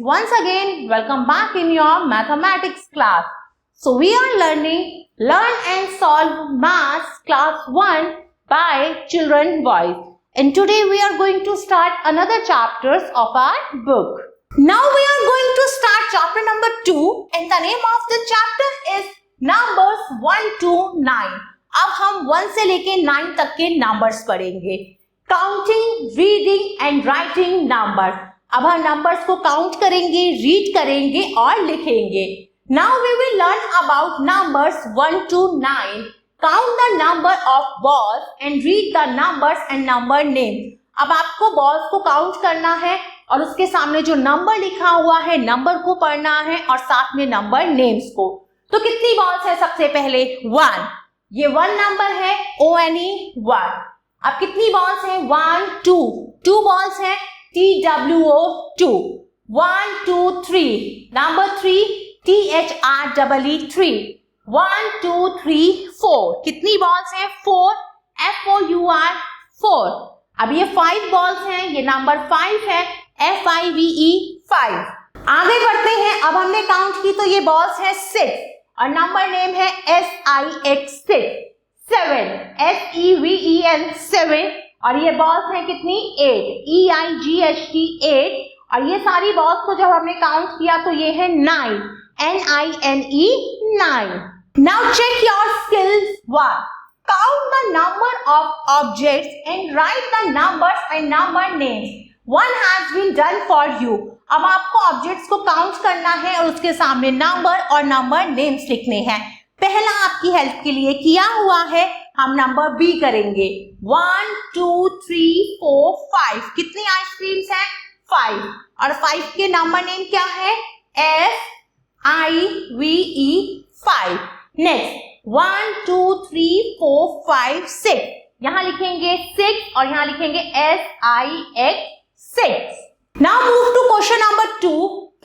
once again welcome back in your mathematics class. So we are learning Learn and Solve Maths Class 1 by Children Voice. And today we are going to start another chapters of our book. Now we are going to start chapter number 2 and the name of the chapter is Numbers 1 to 9. अब हम 1 से लेके 9 तक के numbers पढ़ेंगे. Counting, reading and writing number. अब हम numbers को काउंट करेंगे, रीड करेंगे और लिखेंगे. Now we will learn about numbers 1 to 9. Count the number of balls and read the numbers and number name. अब आपको बॉल्स को काउंट करना है और उसके सामने जो नंबर लिखा हुआ है नंबर को पढ़ना है और साथ में नंबर नेम्स को. तो कितनी बॉल्स है? सबसे पहले 1. ये 1 नंबर है, ONE 1. अब कितनी बॉल्स हैं? 1 2 बॉल्स हैं, TWO 2. 1 2 3. Number 3 THREE 3. 1 2 3 4. कितनी बॉल्स हैं? 4 FOUR 4. अब ये 5 बॉल्स हैं, ये नंबर 5 है, FIVE 5. आगे बढ़ते हैं. अब हमने काउंट की तो ये बॉल्स है 6 और नंबर नेम है SIX 6. 7 SEVEN 7 और ये बॉल्स हैं कितनी? 8 EIGHT 8 और ये सारी बॉल्स को जब हमने काउंट किया तो ये है 9 NINE 9. Now check your skills 1. Count the number of objects and write the numbers and number names. One has been done for you. अब आपको ऑब्जेक्ट्स को काउंट करना है और उसके सामने नंबर और नंबर नेम्स लिखने हैं. पहला आपकी हेल्प के लिए किया हुआ है, हम नंबर बी करेंगे. 1 2 3 4 5. कितनी आइसक्रीम्स हैं? 5. और 5 के नंबर नेम क्या है? FIVE 5. नेक्स्ट 1 2 3 4 5 6. यहाँ लिखेंगे 6 और यहाँ लिखेंगे SIX 6. Now move to question number 2.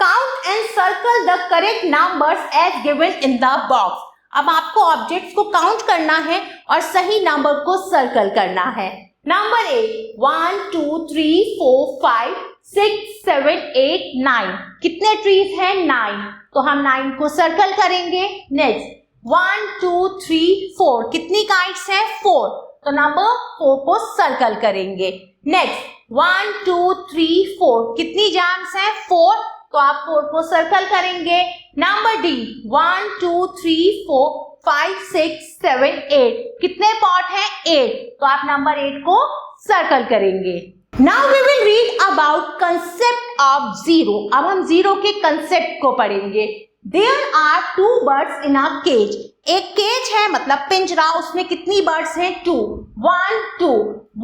Count and circle the correct numbers as given in the box. अब आपको ऑब्जेक्ट्स को काउंट करना है और सही नंबर को सर्कल करना है. नंबर 8 1 2 3 4 5 6 7 8 9. कितने ट्रीज हैं? 9. तो हम 9 को सर्कल करेंगे. नेक्स्ट 1 2 3 4. कितनी काइट्स हैं? 4. तो नंबर 4 को सर्कल करेंगे. नेक्स्ट 1 2 3 4. कितनी जैम्स हैं? 4. तो आप 4 को सर्कल करेंगे. Number D 1 2 3 4 5 6 7 8. कितने पॉट हैं? 8. तो आप नंबर 8 को सर्कल करेंगे. Now we will read about concept of zero. अब हम जीरो के कंसेप्ट को पढ़ेंगे. There are 2 birds in a cage. एक केज है मतलब पिंजरा, उसमें कितनी बर्ड्स हैं? 2. 1 2.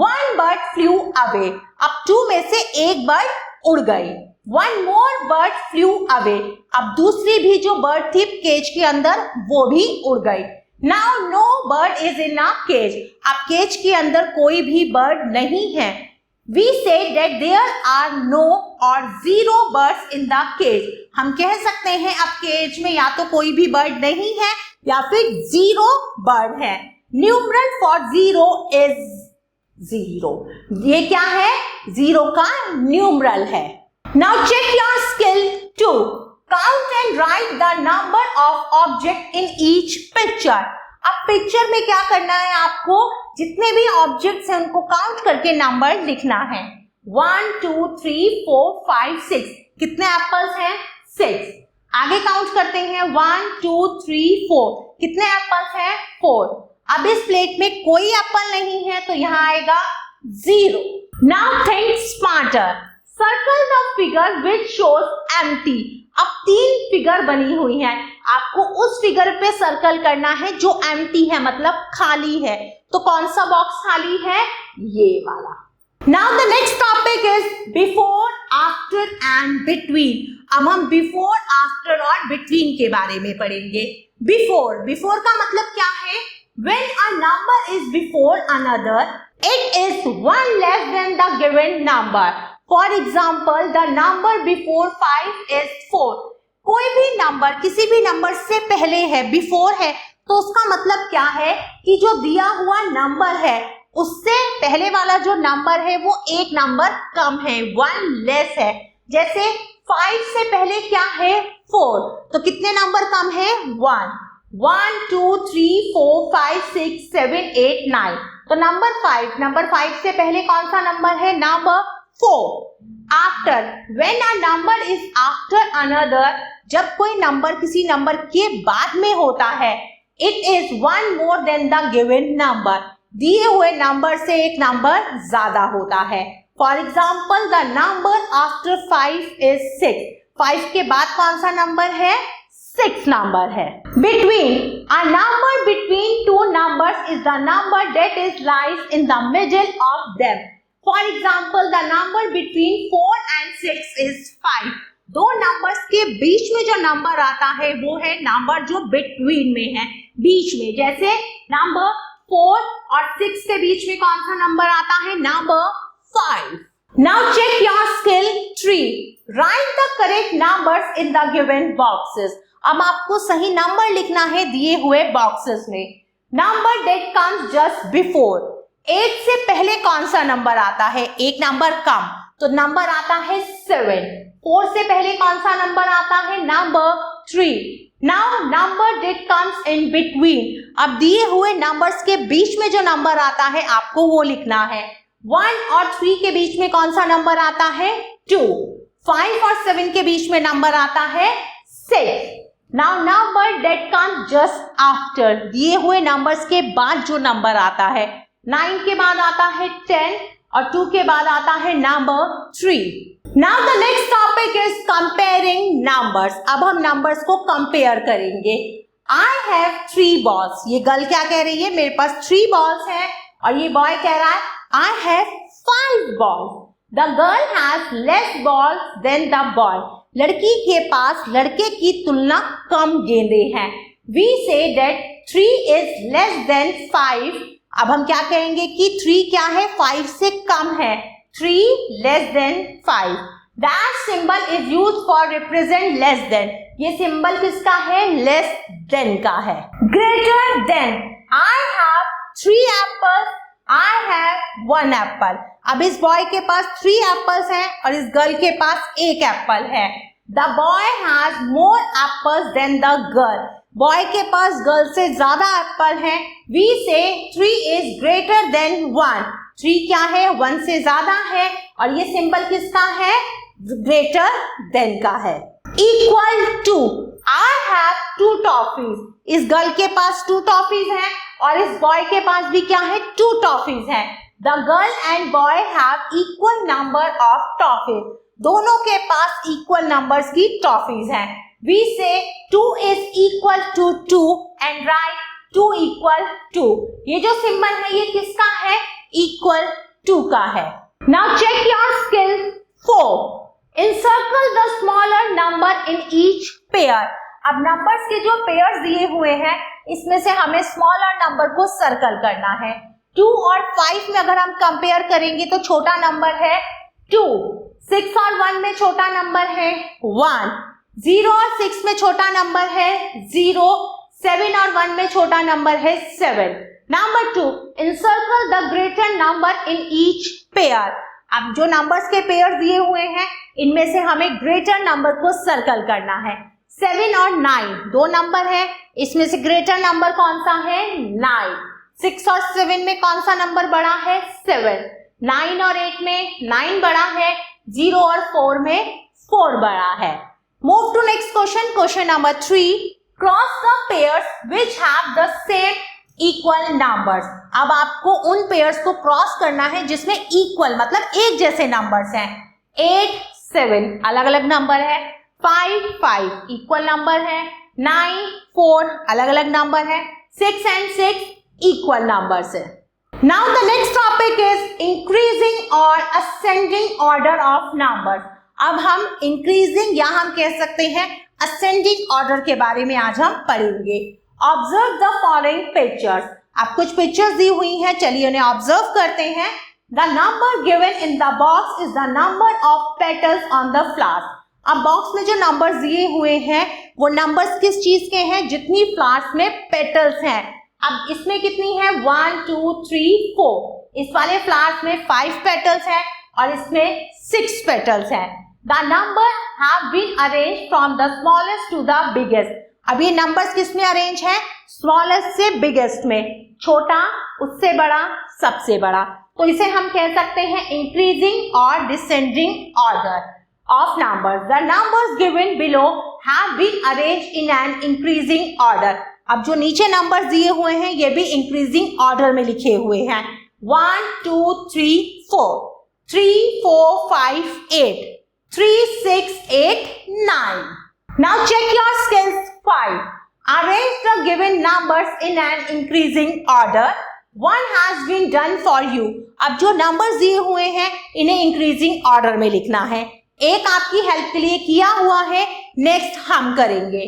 1 बर्ड फ्लू अवे. अब 2 में से एक बर्ड उड़ गई. 1 मोर बर्ड फ्लू अवे. अब दूसरी भी जो बर्ड थी केज के अंदर वो भी उड़ गई. Now no bird is in a cage. अब केज के अंदर कोई भी बर्ड नहीं है. We say that there are no or 0 birds in the cage. हम कह सकते हैं अब केज में या तो कोई भी बर्ड नहीं है या फिर 0 बर्ड है. Numeral for 0 is 0. ये क्या है? 0 का न्यूमरल है. Now check your skill 2. Count and write the number of object in each picture. अब पिक्चर में क्या करना है आपको? जितने भी ऑब्जेक्ट्स हैं उनको काउंट करके नंबर लिखना है. 1 2 3 4 5 6. कितने एप्पल्स हैं? 6. आगे काउंट करते हैं 1 2 3 4. कितने एप्पल्स हैं? 4. अब इस प्लेट में कोई एप्पल नहीं है तो यहाँ आएगा 0. Now think smarter. Circle the figure which shows empty. अब 3 फिगर बनी हुई हैं, आपको उस फिगर पे सर्कल करना है जो एम्प्टी है मतलब खाली है. तो कौन सा बॉक्स खाली है? ये वाला. Now the next topic is before, after and between. अब हम बिफोर, आफ्टर और बिटवीन के बारे में पढ़ेंगे. बिफोर का मतलब क्या है? When a number is before another, it is 1 less than the given number. For example, the number before 5 is 4. कोई भी नंबर किसी भी नंबर से पहले है, बिफोर है, तो उसका मतलब क्या है कि जो दिया हुआ नंबर है उससे पहले वाला जो नंबर है वो एक नंबर कम है, 1 लेस है. जैसे 5 से पहले क्या है 4, तो कितने नंबर कम है 1, 1 2 3 4 5 6 7 8 9, तो नंबर 5 से पहले कौन सा नंबर है number 4। After, when a number is after another, जब कोई नंबर किसी नंबर के बाद में होता है, it is one more than the given number, दिए हुए नंबर से एक नंबर ज्यादा होता है। For example the number after 5 is 6, 5 के बाद कौन सा नंबर है 6 नंबर है। Between, a number between two numbers is the number that is lies in the middle of them. For example the number between 4 and 6 is 5, दो numbers के बीच में जो नंबर आता है वो है नंबर जो बिटवीन में है, बीच में, जैसे नंबर 4 और 6 के बीच में कौन सा नंबर आता है number 5। Now check your skill 3, write the correct numbers in the given boxes. अब आपको सही नंबर लिखना है दिए हुए बॉक्सेस में। Number that comes just before, 8 से पहले कौन सा नंबर आता है, एक नंबर कम, तो नंबर आता है 7। 4 से पहले कौन सा नंबर आता है number 3। Now number that comes in between, अब दिए हुए नंबर्स के बीच में जो नंबर आता है आपको वो लिखना है। 1 और 3 के बीच में कौन सा नंबर आता है 2, 5 और 7 के बीच में नंबर आता है 6। Now number that comes just after, दिए हुए नंबर्स के बाद जो नंबर आता है, 9 के बाद आता है 10 और 2 के बाद आता है number 3। Now the next topic is comparing numbers. अब हम नंबर्स को कंपेयर करेंगे। आई हैव 3 बॉल्स, ये गर्ल क्या कह रही है मेरे पास 3 बॉल्स हैं, और ये बॉय कह रहा है I have 5 balls. The girl has less balls than the boy, लड़की के पास लड़के की तुलना कम गेंदे हैं। We say that 3 is less than 5, अब हम क्या कहेंगे कि 3 क्या है 5 से कम है, 3 less than 5। That symbol is use for represent less than, ये सिंबल किसका है लेस देन का है। Greater than, I have 3 apples, I have 1 Apple. अब इस बॉय के पास 3 एप्पल्स हैं और इस गर्ल के पास 1 एप्पल है। The boy has more apples than the girl, boy के पास गर्ल से ज्यादा एप्पल है। वी से 3 इज ग्रेटर देन 1, 3 क्या है 1 से ज्यादा है, और ये सिंबल किसका है ग्रेटर देन का है। Equal to, I have 2 toffees, इस गर्ल के पास 2 टॉफीज हैं और इस बॉय के पास भी क्या है 2 टॉफीज हैं। The girl and boy have equal number of toffees, दोनों के पास इक्वल नंबर्स की टॉफीज हैं। वी से 2 is equal to 2 and write 2 equal to, ये जो सिंबल है ये किसका है equal to का है। Now check your skill 4, encircle the smaller number in each pair। अब नंबर्स के जो पेयर्स दिए हुए हैं इसमें से हमें स्मॉलर नंबर को सर्कल करना है। 2 और 5 में अगर हम कंपेयर करेंगे तो छोटा नंबर है 2, 6 और 1 में छोटा नंबर है 1, 0 और 6 में छोटा नंबर है 0, 7 और 1 में छोटा नंबर है 7। Number 2, encircle the greater number in each pair। अब जो नंबर्स के पेयर दिए हुए हैं इनमें से हमें ग्रेटर नंबर को सर्कल करना है। 7 और 9 दो नंबर है, इसमें से ग्रेटर नंबर कौन सा है 9। 6 और 7 में कौन सा नंबर बड़ा है 7। 9 और 8 में 9 बड़ा है, 0 और 4 में 4 बड़ा है। Move to next question, question number 3. Cross the pairs which have the same equal numbers। अब आपको उन पेयर्स को क्रॉस करना है जिसमें इक्वल मतलब एक जैसे नंबर्स हैं। 8, 7 अलग अलग नंबर है, 5, 5 इक्वल नंबर है, 9, 4 अलग अलग नंबर है, 6 and 6 इक्वल नंबर्स है। Now the next topic is increasing or ascending order of numbers। अब हम इंक्रीजिंग या हम कह सकते हैं असेंडिंग ऑर्डर के बारे में आज हम पढ़ेंगे। Observe the following pictures. अब कुछ पिक्चर्स दी हुई हैं, चलिए उन्हें ऑब्जर्व करते हैं। The number given in the box is the number of petals on the flowers. अब बॉक्स में जो नंबर्स दिए हुए हैं वो नंबर्स किस चीज के हैं, जितनी फ्लावर्स में पेटल्स हैं। अब इसमें कितनी है 1, 2, 3, 4। इस वाले फ्लावर्स में 5 पेटल्स हैं और इसमें 6 पेटल्स हैं। The number have been arrange from the smallest to the biggest. अब ये नंबर्स किस में अरेंज है? स्मॉलेस्ट से बिगेस्ट में. छोटा उससे बड़ा सबसे बड़ा. तो इसे हम कह सकते हैं इंक्रीजिंग और descending order of numbers. The numbers given below have been arranged in an increasing order. अब जो नीचे नंबर्स दिए हुए हैं ये भी इंक्रीजिंग ऑर्डर में लिखे हुए हैं. 1 2 3 4 3 4 5 8 3 6 8 9. Now check your skills 5. Arrange the given numbers in an increasing order. One has been done for you. अब जो नंबर्स दिए हुए हैं इन्हें इंक्रीजिंग ऑर्डर में लिखना है. एक आपकी हेल्प के लिए किया हुआ है. नेक्स्ट हम करेंगे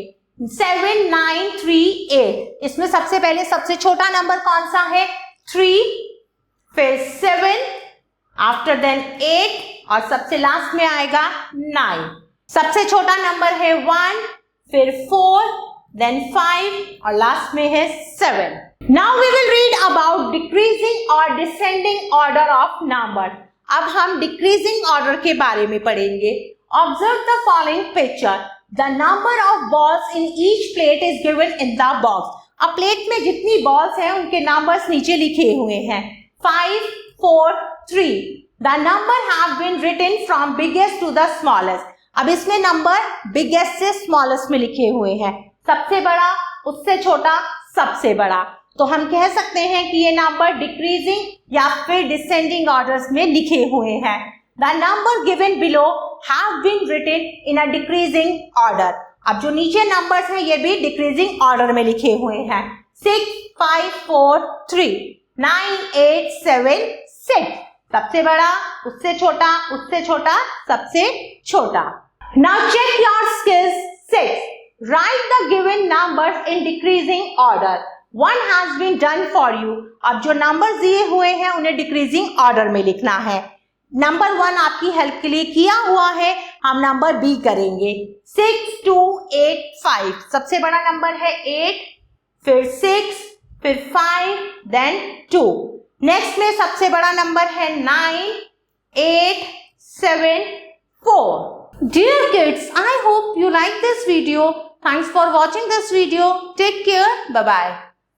7 9 3 8. इसमें सबसे पहले सबसे छोटा नंबर कौन सा है? 3, फिर 7, आफ्टर देन 8 और सबसे लास्ट में आएगा 9. सबसे छोटा नंबर है 1, फिर 4, देन 5 और लास्ट में है 7. Now we will read about decreasing or descending order of numbers. अब हम decreasing order के बारे में पढ़ेंगे. Observe the following picture. The number of balls in each plate is given in the box. अब प्लेट में जितनी बॉल्स हैं उनके नंबर्स नीचे लिखे हुए हैं. 5 4 3. The number have been written from biggest to the smallest. अब इसमें नंबर बिगेस्ट से स्मॉलेस्ट में लिखे हुए हैं. सबसे बड़ा उससे छोटा सबसे बड़ा. तो हम कह सकते हैं कि ये नंबर डिक्रीजिंग या फिर डिसेंडिंग ऑर्डर्स में लिखे हुए हैं. The number given below have been written in a decreasing order. अब जो नीचे नंबर्स हैं ये भी डिक्रीजिंग ऑर्डर में लिखे हुए हैं. 6 5 4 3 9 8 7 6. सबसे बड़ा उससे छोटा सबसे छोटा. Now check your skills 6. Write the given numbers in decreasing order. One has been done for you. अब जो नंबर दिए हुए हैं उन्हें डिक्रीजिंग ऑर्डर में लिखना है. नंबर 1 आपकी हेल्प के लिए किया हुआ है. हम नंबर बी करेंगे. 6 2 8 5. सबसे बड़ा नंबर है 8, फिर 6, फिर 5, देन 2. नेक्स्ट में सबसे बड़ा नंबर है 9 8 7 4. Dear kids, I hope you like this video. Thanks for watching this video. Take care. Bye bye.